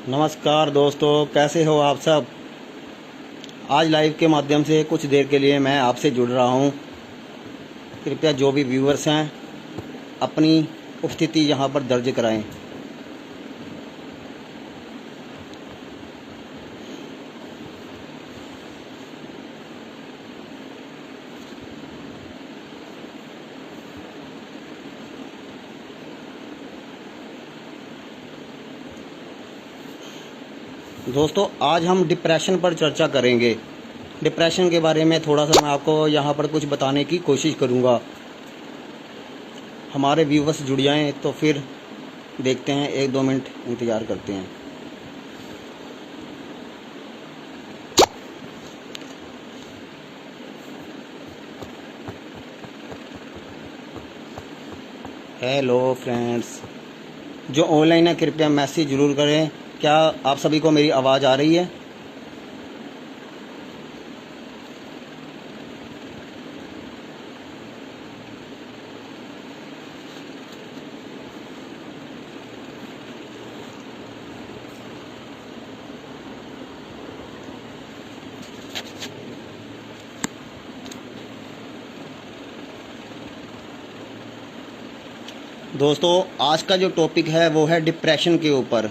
नमस्कार दोस्तों, कैसे हो आप सब। आज लाइव के माध्यम से कुछ देर के लिए मैं आपसे जुड़ रहा हूं। कृपया जो भी व्यूअर्स हैं अपनी उपस्थिति यहां पर दर्ज कराएं। दोस्तों, आज हम डिप्रेशन पर चर्चा करेंगे। डिप्रेशन के बारे में थोड़ा सा मैं आपको यहाँ पर कुछ बताने की कोशिश करूँगा। हमारे व्यूवर्स जुड़ जाएँ तो फिर देखते हैं, 1-2 मिनट इंतज़ार करते हैं। हेलो फ्रेंड्स, जो ऑनलाइन है कृपया मैसेज ज़रूर करें। क्या आप सभी को मेरी आवाज़ आ रही है? दोस्तों, आज का जो टॉपिक है वो है डिप्रेशन के ऊपर।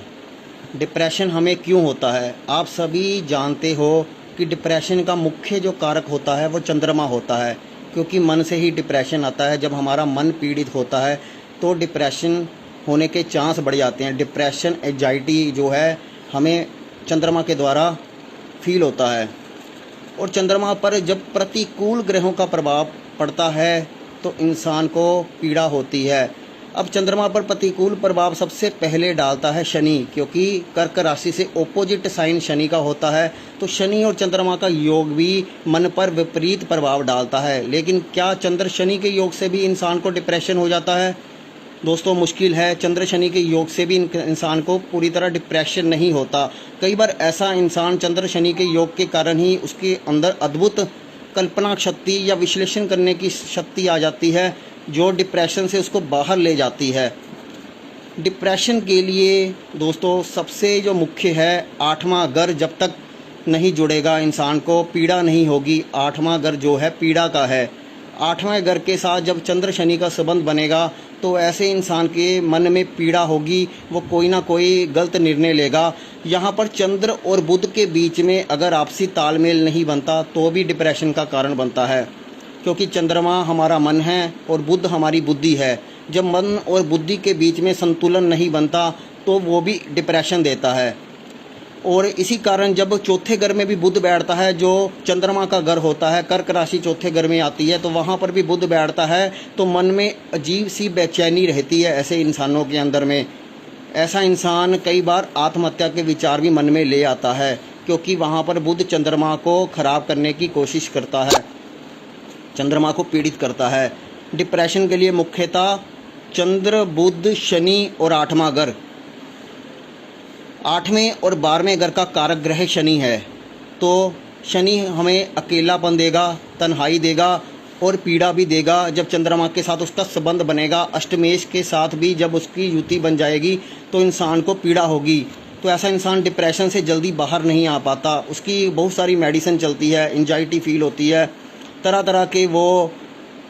डिप्रेशन हमें क्यों होता है? आप सभी जानते हो कि डिप्रेशन का मुख्य जो कारक होता है वो चंद्रमा होता है, क्योंकि मन से ही डिप्रेशन आता है। जब हमारा मन पीड़ित होता है तो डिप्रेशन होने के चांस बढ़ जाते हैं। डिप्रेशन, एंजाइटी जो है हमें चंद्रमा के द्वारा फील होता है। और चंद्रमा पर जब प्रतिकूल ग्रहों का प्रभाव पड़ता है तो इंसान को पीड़ा होती है। अब चंद्रमा पर प्रतिकूल प्रभाव सबसे पहले डालता है शनि, क्योंकि कर्क राशि से ओपोजिट साइन शनि का होता है। तो शनि और चंद्रमा का योग भी मन पर विपरीत प्रभाव डालता है। लेकिन क्या चंद्र शनि के योग से भी इंसान को डिप्रेशन हो जाता है? दोस्तों, मुश्किल है। चंद्र शनि के योग से भी इंसान को पूरी तरह डिप्रेशन नहीं होता। कई बार ऐसा इंसान चंद्र शनि के योग के कारण ही उसके अंदर अद्भुत कल्पना शक्ति या विश्लेषण करने की शक्ति आ जाती है, जो डिप्रेशन से उसको बाहर ले जाती है। डिप्रेशन के लिए दोस्तों सबसे जो मुख्य है, 8वां घर जब तक नहीं जुड़ेगा इंसान को पीड़ा नहीं होगी। 8वां घर जो है पीड़ा का है। 8वें घर के साथ जब चंद्र शनि का संबंध बनेगा तो ऐसे इंसान के मन में पीड़ा होगी, वो कोई ना कोई गलत निर्णय लेगा। यहाँ पर चंद्र और बुध के बीच में अगर आपसी तालमेल नहीं बनता तो भी डिप्रेशन का कारण बनता है, क्योंकि चंद्रमा हमारा मन है और बुध हमारी बुद्धि है। जब मन और बुद्धि के बीच में संतुलन नहीं बनता तो वो भी डिप्रेशन देता है। और इसी कारण जब चौथे घर में भी बुध बैठता है, जो चंद्रमा का घर होता है, कर्क राशि चौथे घर में आती है, तो वहाँ पर भी बुध बैठता है तो मन में अजीब सी बेचैनी रहती है ऐसे इंसानों के अंदर में। ऐसा इंसान कई बार आत्महत्या के विचार भी मन में ले आता है, क्योंकि वहाँ पर बुध चंद्रमा को खराब करने की कोशिश करता है, चंद्रमा को पीड़ित करता है। डिप्रेशन के लिए मुख्यतः चंद्र, बुध, शनि और 8वां घर। 8वें और 12वें घर का कारक ग्रह शनि है। तो शनि हमें अकेलापन देगा, तन्हाई देगा और पीड़ा भी देगा। जब चंद्रमा के साथ उसका संबंध बनेगा, अष्टमेश के साथ भी जब उसकी युति बन जाएगी तो इंसान को पीड़ा होगी। तो ऐसा इंसान डिप्रेशन से जल्दी बाहर नहीं आ पाता। उसकी बहुत सारी मेडिसिन चलती है, एंजाइटी फील होती है, तरह तरह के वो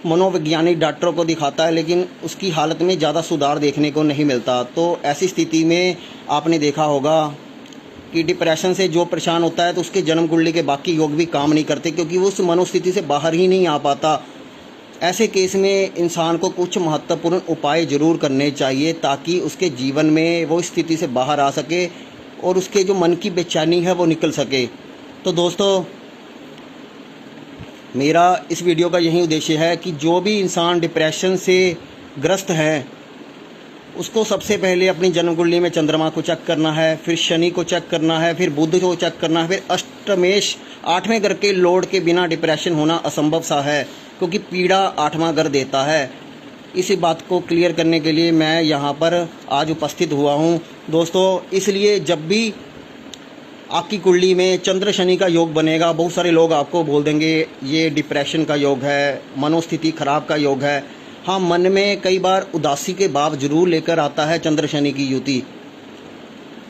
मनोवैज्ञानिक डॉक्टरों को दिखाता है, लेकिन उसकी हालत में ज़्यादा सुधार देखने को नहीं मिलता। तो ऐसी स्थिति में आपने देखा होगा कि डिप्रेशन से जो परेशान होता है तो उसके जन्म कुंडली के बाकी योग भी काम नहीं करते, क्योंकि वो उस मनोस्थिति से बाहर ही नहीं आ पाता। ऐसे केस में इंसान को कुछ महत्वपूर्ण उपाय जरूर करने चाहिए, ताकि उसके जीवन में वो स्थिति से बाहर आ सके और उसके जो मन की बेचैनी है वो निकल सके। तो दोस्तों, मेरा इस वीडियो का यही उद्देश्य है कि जो भी इंसान डिप्रेशन से ग्रस्त है उसको सबसे पहले अपनी जन्म कुंडली में चंद्रमा को चेक करना है, फिर शनि को चेक करना है, फिर बुध को चेक करना है, फिर अष्टमेश 8वें घर के लोड के बिना डिप्रेशन होना असंभव सा है, क्योंकि पीड़ा 8वां घर देता है। इसी बात को क्लियर करने के लिए मैं यहाँ पर आज उपस्थित हुआ हूँ दोस्तों। इसलिए जब भी आपकी कुंडली में चंद्र शनि का योग बनेगा, बहुत सारे लोग आपको बोल देंगे ये डिप्रेशन का योग है, मनोस्थिति खराब का योग है। हाँ, मन में कई बार उदासी के भाव जरूर लेकर आता है चंद्र शनि की युति।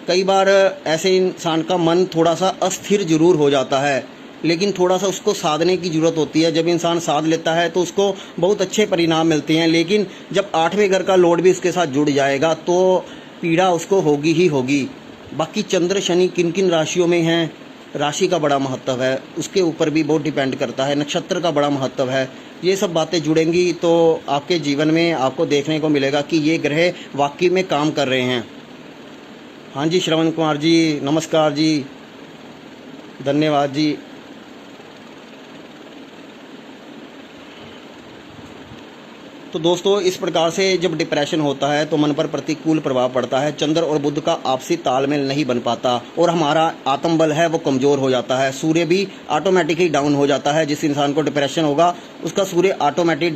कई बार ऐसे इंसान का मन थोड़ा सा अस्थिर जरूर हो जाता है, लेकिन थोड़ा सा उसको साधने की ज़रूरत होती है। जब इंसान साध लेता है तो उसको बहुत अच्छे परिणाम मिलते हैं, लेकिन जब 8वें घर का लोड भी उसके साथ जुड़ जाएगा तो पीड़ा उसको होगी ही होगी। बाकी चंद्र शनि किन किन राशियों में हैं, राशि का बड़ा महत्व है, उसके ऊपर भी बहुत डिपेंड करता है, नक्षत्र का बड़ा महत्व है। ये सब बातें जुड़ेंगी तो आपके जीवन में आपको देखने को मिलेगा कि ये ग्रह वाकई में काम कर रहे हैं। हाँ जी श्रवण कुमार जी, नमस्कार जी, धन्यवाद जी। तो दोस्तों, इस प्रकार से जब डिप्रेशन होता है तो मन पर प्रतिकूल प्रभाव पड़ता है। चंद्र और बुध का आपसी तालमेल नहीं बन पाता और हमारा आत्मबल है वो कमज़ोर हो जाता है। सूर्य भी ऑटोमेटिकली डाउन हो जाता है। जिस इंसान को डिप्रेशन होगा उसका सूर्य ऑटोमेटिक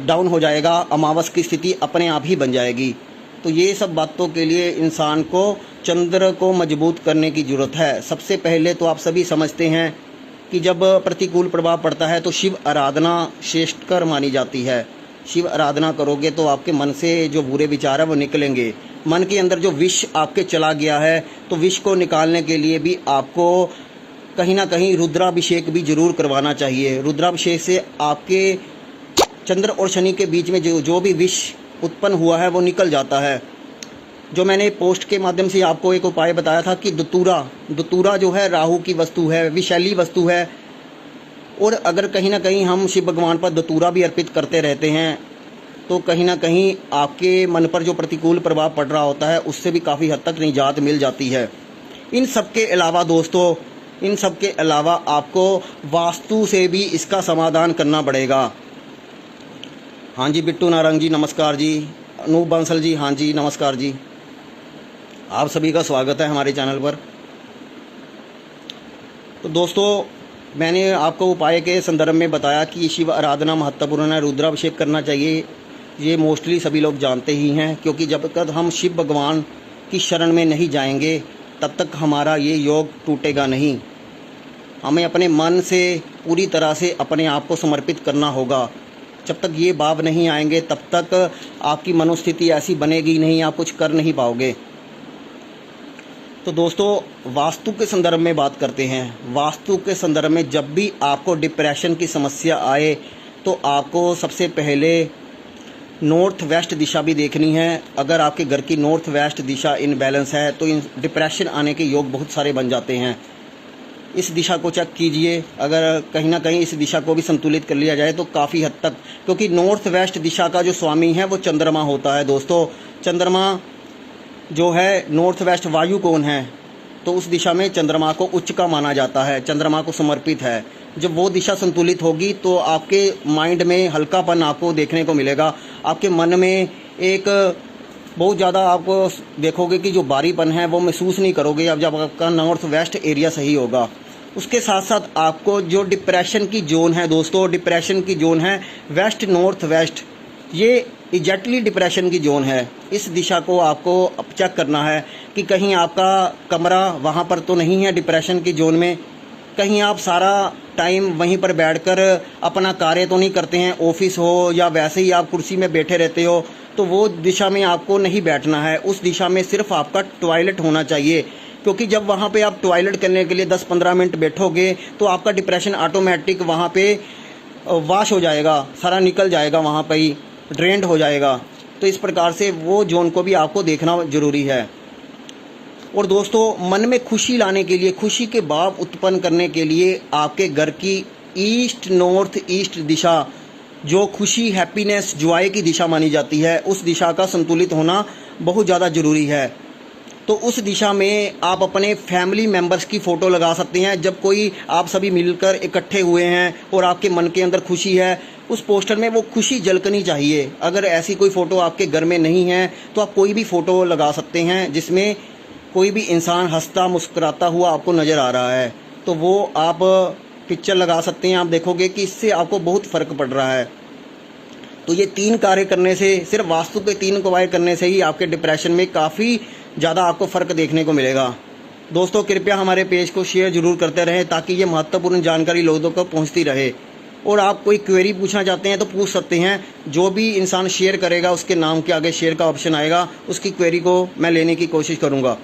डाउन हो जाएगा, अमावस की स्थिति अपने आप ही बन जाएगी। तो ये सब बातों के लिए इंसान को चंद्र को मजबूत करने की ज़रूरत है। सबसे पहले तो आप सभी समझते हैं कि जब प्रतिकूल प्रभाव पड़ता है तो शिव आराधना श्रेष्ठकर मानी जाती है। शिव आराधना करोगे तो आपके मन से जो बुरे विचार है वो निकलेंगे। मन के अंदर जो विष आपके चला गया है तो विष को निकालने के लिए भी आपको कहीं ना कहीं रुद्राभिषेक भी जरूर करवाना चाहिए। रुद्राभिषेक से आपके चंद्र और शनि के बीच में जो भी विष उत्पन्न हुआ है वो निकल जाता है। जो मैंने पोस्ट के माध्यम से आपको एक उपाय बताया था कि दतूरा जो है राहु की वस्तु है, विषैली वस्तु है, और अगर कहीं ना कहीं हम शिव भगवान पर दतूरा भी अर्पित करते रहते हैं तो कहीं ना कहीं आपके मन पर जो प्रतिकूल प्रभाव पड़ रहा होता है उससे भी काफ़ी हद तक निजात मिल जाती है। इन सब के अलावा दोस्तों, इन सब के अलावा आपको वास्तु से भी इसका समाधान करना पड़ेगा। हाँ जी बिट्टू नारंग जी, नमस्कार जी। अनूप बंसल जी, हाँ जी नमस्कार जी। आप सभी का स्वागत है हमारे चैनल पर। तो दोस्तों, मैंने आपको उपाय के संदर्भ में बताया कि शिव आराधना महत्वपूर्ण है, रुद्राभिषेक करना चाहिए। ये मोस्टली सभी लोग जानते ही हैं, क्योंकि जब तक हम शिव भगवान की शरण में नहीं जाएंगे तब तक हमारा ये योग टूटेगा नहीं। हमें अपने मन से पूरी तरह से अपने आप को समर्पित करना होगा। जब तक ये भाव नहीं आएंगे तब तक आपकी मनोस्थिति ऐसी बनेगी नहीं, आप कुछ कर नहीं पाओगे। तो दोस्तों, वास्तु के संदर्भ में बात करते हैं। वास्तु के संदर्भ में जब भी आपको डिप्रेशन की समस्या आए तो आपको सबसे पहले नॉर्थ वेस्ट दिशा भी देखनी है। अगर आपके घर की नॉर्थ वेस्ट दिशा इनबैलेंस है तो इन डिप्रेशन आने के योग बहुत सारे बन जाते हैं। इस दिशा को चेक कीजिए, अगर कहीं ना कहीं इस दिशा को भी संतुलित कर लिया जाए तो काफ़ी हद तक, क्योंकि नॉर्थ वेस्ट दिशा का जो स्वामी है वो चंद्रमा होता है। दोस्तों, चंद्रमा जो है नॉर्थ वेस्ट वायु कोण है, तो उस दिशा में चंद्रमा को उच्च का माना जाता है, चंद्रमा को समर्पित है। जब वो दिशा संतुलित होगी तो आपके माइंड में हल्कापन आपको देखने को मिलेगा। आपके मन में एक बहुत ज़्यादा आपको देखोगे कि जो भारीपन है वो महसूस नहीं करोगे अब जब आपका नॉर्थ वेस्ट एरिया सही होगा। उसके साथ साथ आपको जो डिप्रेशन की जोन है दोस्तों, डिप्रेशन की जोन है वेस्ट नॉर्थ वेस्ट, ये एग्जैक्टली डिप्रेशन की जोन है। इस दिशा को आपको चेक करना है कि कहीं आपका कमरा वहाँ पर तो नहीं है डिप्रेशन की जोन में, कहीं आप सारा टाइम वहीं पर बैठकर अपना कार्य तो नहीं करते हैं, ऑफिस हो या वैसे ही आप कुर्सी में बैठे रहते हो, तो वो दिशा में आपको नहीं बैठना है। उस दिशा में सिर्फ आपका टॉयलेट होना चाहिए, क्योंकि जब वहाँ पे आप टॉयलेट करने के लिए 10-15 मिनट बैठोगे तो आपका डिप्रेशन ऑटोमेटिक वहाँ पे वॉश हो जाएगा, सारा निकल जाएगा, वहाँ पे ही ड्रेन्ड हो जाएगा। तो इस प्रकार से वो जोन को भी आपको देखना ज़रूरी है। और दोस्तों, मन में खुशी लाने के लिए, खुशी के भाव उत्पन्न करने के लिए आपके घर की ईस्ट नॉर्थ ईस्ट दिशा, जो खुशी हैप्पीनेस जॉय की दिशा मानी जाती है, उस दिशा का संतुलित होना बहुत ज़्यादा ज़रूरी है। तो उस दिशा में आप अपने फैमिली मेम्बर्स की फ़ोटो लगा सकते हैं। जब कोई आप सभी मिलकर इकट्ठे हुए हैं और आपके मन के अंदर खुशी है, उस पोस्टर में वो खुशी झलकनी चाहिए। अगर ऐसी कोई फ़ोटो आपके घर में नहीं है तो आप कोई भी फ़ोटो लगा सकते हैं जिसमें कोई भी इंसान हंसता मुस्कुराता हुआ आपको नज़र आ रहा है, तो वो आप पिक्चर लगा सकते हैं। आप देखोगे कि इससे आपको बहुत फ़र्क पड़ रहा है। तो ये 3 कार्य करने से, सिर्फ वास्तु के 3 उपाय करने से ही आपके डिप्रेशन में काफ़ी ज़्यादा आपको फ़र्क देखने को मिलेगा। दोस्तों, कृपया हमारे पेज को शेयर ज़रूर करते रहें ताकि ये महत्वपूर्ण जानकारी लोगों को पहुंचती रहे। और आप कोई क्वेरी पूछना चाहते हैं तो पूछ सकते हैं। जो भी इंसान शेयर करेगा उसके नाम के आगे शेयर का ऑप्शन आएगा, उसकी क्वेरी को मैं लेने की कोशिश करूँगा।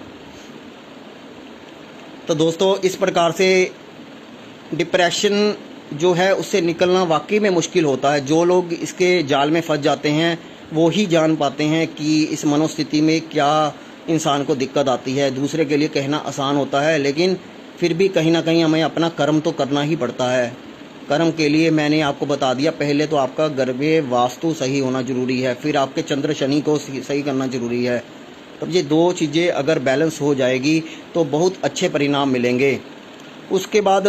तो दोस्तों इस प्रकार से डिप्रेशन जो है उससे निकलना वाकई में मुश्किल होता है। जो लोग इसके जाल में फंस जाते हैं वो ही जान पाते हैं कि इस मनोस्थिति में क्या इंसान को दिक्कत आती है। दूसरे के लिए कहना आसान होता है, लेकिन फिर भी कहीं ना कहीं हमें अपना कर्म तो करना ही पड़ता है। कर्म के लिए मैंने आपको बता दिया, पहले तो आपका गर्भे वास्तु सही होना ज़रूरी है, फिर आपके चंद्र शनि को सही करना ज़रूरी है। तब ये दो चीज़ें अगर बैलेंस हो जाएगी तो बहुत अच्छे परिणाम मिलेंगे। उसके बाद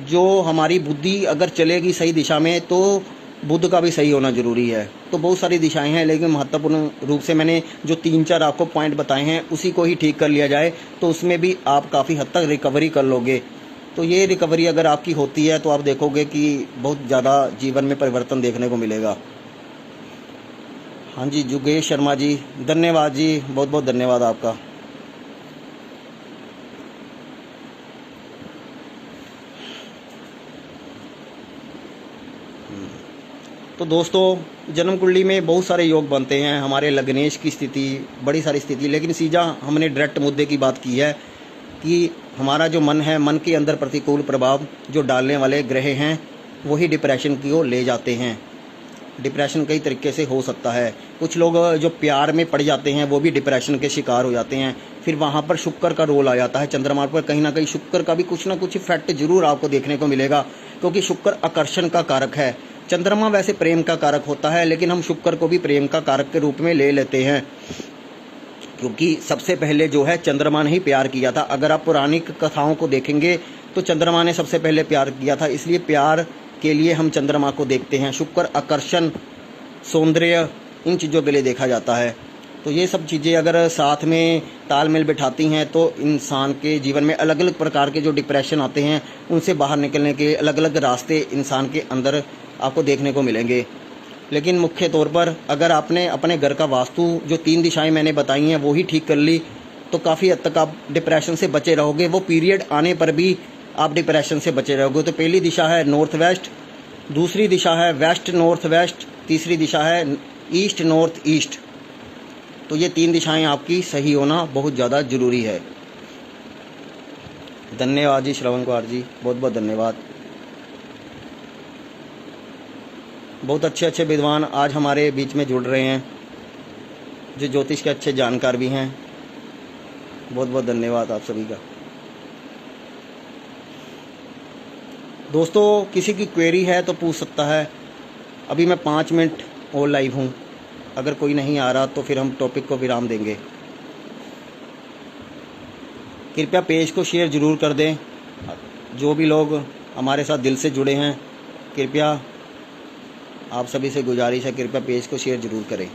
जो हमारी बुद्धि अगर चलेगी सही दिशा में तो बुद्ध का भी सही होना ज़रूरी है। तो बहुत सारी दिशाएं हैं, लेकिन महत्वपूर्ण रूप से मैंने जो 3-4 आपको पॉइंट बताए हैं उसी को ही ठीक कर लिया जाए तो उसमें भी आप काफ़ी हद तक रिकवरी कर लोगे। तो ये रिकवरी अगर आपकी होती है तो आप देखोगे कि बहुत ज़्यादा जीवन में परिवर्तन देखने को मिलेगा। हाँ जी, जुगेश शर्मा जी, धन्यवाद जी, बहुत बहुत धन्यवाद आपका। तो दोस्तों जन्म कुंडली में बहुत सारे योग बनते हैं, हमारे लग्नेश की स्थिति, बड़ी सारी स्थिति, लेकिन सीधा हमने डायरेक्ट मुद्दे की बात की है कि हमारा जो मन है, मन के अंदर प्रतिकूल प्रभाव जो डालने वाले ग्रह हैं वही डिप्रेशन की ओर ले जाते हैं। डिप्रेशन कई तरीके से हो सकता है। कुछ लोग जो प्यार में पड़ जाते हैं वो भी डिप्रेशन के शिकार हो जाते हैं। फिर वहाँ पर शुक्र का रोल आ जाता है, चंद्रमा पर कहीं ना कहीं शुक्र का भी कुछ ना कुछ इफेक्ट जरूर आपको देखने को मिलेगा, क्योंकि शुक्र आकर्षण का कारक है। चंद्रमा वैसे प्रेम का कारक होता है, लेकिन हम शुक्र को भी प्रेम का कारक के रूप में ले लेते हैं, क्योंकि सबसे पहले जो है चंद्रमा ने ही प्यार किया था। अगर आप पौराणिक कथाओं को देखेंगे तो चंद्रमा ने सबसे पहले प्यार किया था, इसलिए प्यार के लिए हम चंद्रमा को देखते हैं। शुक्र आकर्षण, सौंदर्य, इन चीज़ों के लिए देखा जाता है। तो ये सब चीज़ें अगर साथ में तालमेल बिठाती हैं तो इंसान के जीवन में अलग अलग प्रकार के जो डिप्रेशन आते हैं उनसे बाहर निकलने के अलग अलग रास्ते इंसान के अंदर आपको देखने को मिलेंगे। लेकिन मुख्य तौर पर अगर आपने अपने घर का वास्तु जो 3 दिशाएं मैंने बताई हैं वो ही ठीक कर ली तो काफ़ी हद तक आप डिप्रेशन से बचे रहोगे। वो पीरियड आने पर भी आप डिप्रेशन से बचे रहोगे। तो पहली दिशा है नॉर्थ वेस्ट, दूसरी दिशा है वेस्ट नॉर्थ वेस्ट, तीसरी दिशा है ईस्ट नॉर्थ ईस्ट। तो ये 3 दिशाएं आपकी सही होना बहुत ज़्यादा ज़रूरी है। धन्यवाद जी श्रवण कुमार जी, बहुत बहुत धन्यवाद। बहुत अच्छे अच्छे विद्वान आज हमारे बीच में जुड़ रहे हैं जो ज्योतिष के अच्छे जानकार भी हैं। बहुत बहुत धन्यवाद आप सभी का। दोस्तों किसी की क्वेरी है तो पूछ सकता है। अभी मैं 5 मिनट और लाइव हूँ, अगर कोई नहीं आ रहा तो फिर हम टॉपिक को विराम देंगे। कृपया पेज को शेयर ज़रूर कर दें। जो भी लोग हमारे साथ दिल से जुड़े हैं, कृपया आप सभी से गुजारिश है, कृपया पेज को शेयर ज़रूर करें।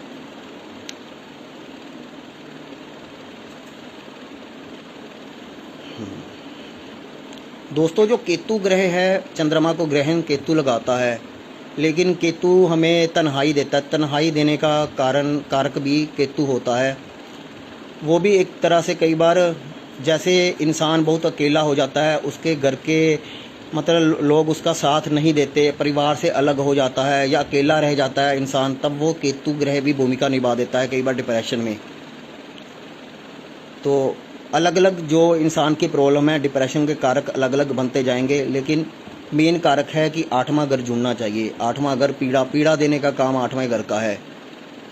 दोस्तों जो केतु ग्रह है, चंद्रमा को ग्रहण केतु लगाता है, लेकिन केतु हमें तन्हाई देता है। तन्हाई देने का कारक भी केतु होता है। वो भी एक तरह से कई बार जैसे इंसान बहुत अकेला हो जाता है, उसके घर के मतलब लोग उसका साथ नहीं देते, परिवार से अलग हो जाता है या अकेला रह जाता है इंसान, तब वो केतु ग्रह भी भूमिका निभा देता है कई बार डिप्रेशन में। तो अलग अलग जो इंसान की प्रॉब्लम है, डिप्रेशन के कारक अलग अलग बनते जाएंगे, लेकिन मेन कारक है कि 8वां घर जुड़ना चाहिए। 8वां घर पीड़ा देने का काम 8वें घर का है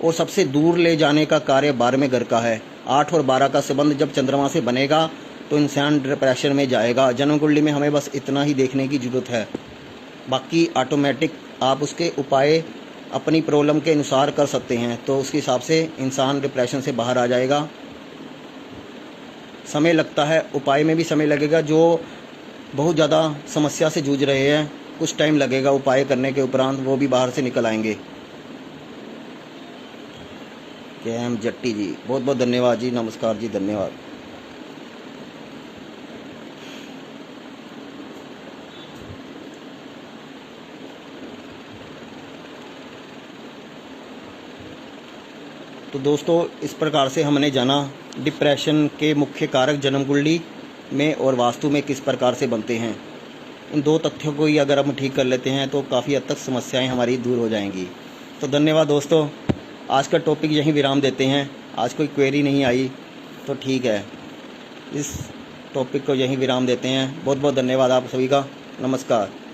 और सबसे दूर ले जाने का कार्य 12वें घर का है। 8 और 12 का संबंध जब चंद्रमा से बनेगा तो इंसान डिप्रेशन में जाएगा। जन्म कुंडली में हमें बस इतना ही देखने की ज़रूरत है, बाकी ऑटोमेटिक आप उसके उपाय अपनी प्रॉब्लम के अनुसार कर सकते हैं, तो उसके हिसाब से इंसान डिप्रेशन से बाहर आ जाएगा। समय लगता है, उपाय में भी समय लगेगा। जो बहुत ज़्यादा समस्या से जूझ रहे हैं कुछ टाइम लगेगा, उपाय करने के उपरांत वो भी बाहर से निकल आएंगे। KM जट्टी जी, बहुत बहुत धन्यवाद जी, नमस्कार जी, धन्यवाद। तो दोस्तों इस प्रकार से हमने जाना डिप्रेशन के मुख्य कारक जन्म कुंडली में और वास्तु में किस प्रकार से बनते हैं। इन 2 तथ्यों को ही अगर हम ठीक कर लेते हैं तो काफ़ी हद तक समस्याएं हमारी दूर हो जाएंगी। तो धन्यवाद दोस्तों, आज का टॉपिक यहीं विराम देते हैं। आज कोई क्वेरी नहीं आई तो ठीक है। इस टॉपिक को यहीं विराम देते हैं। बहुत बहुत धन्यवाद आप सभी का। नमस्कार।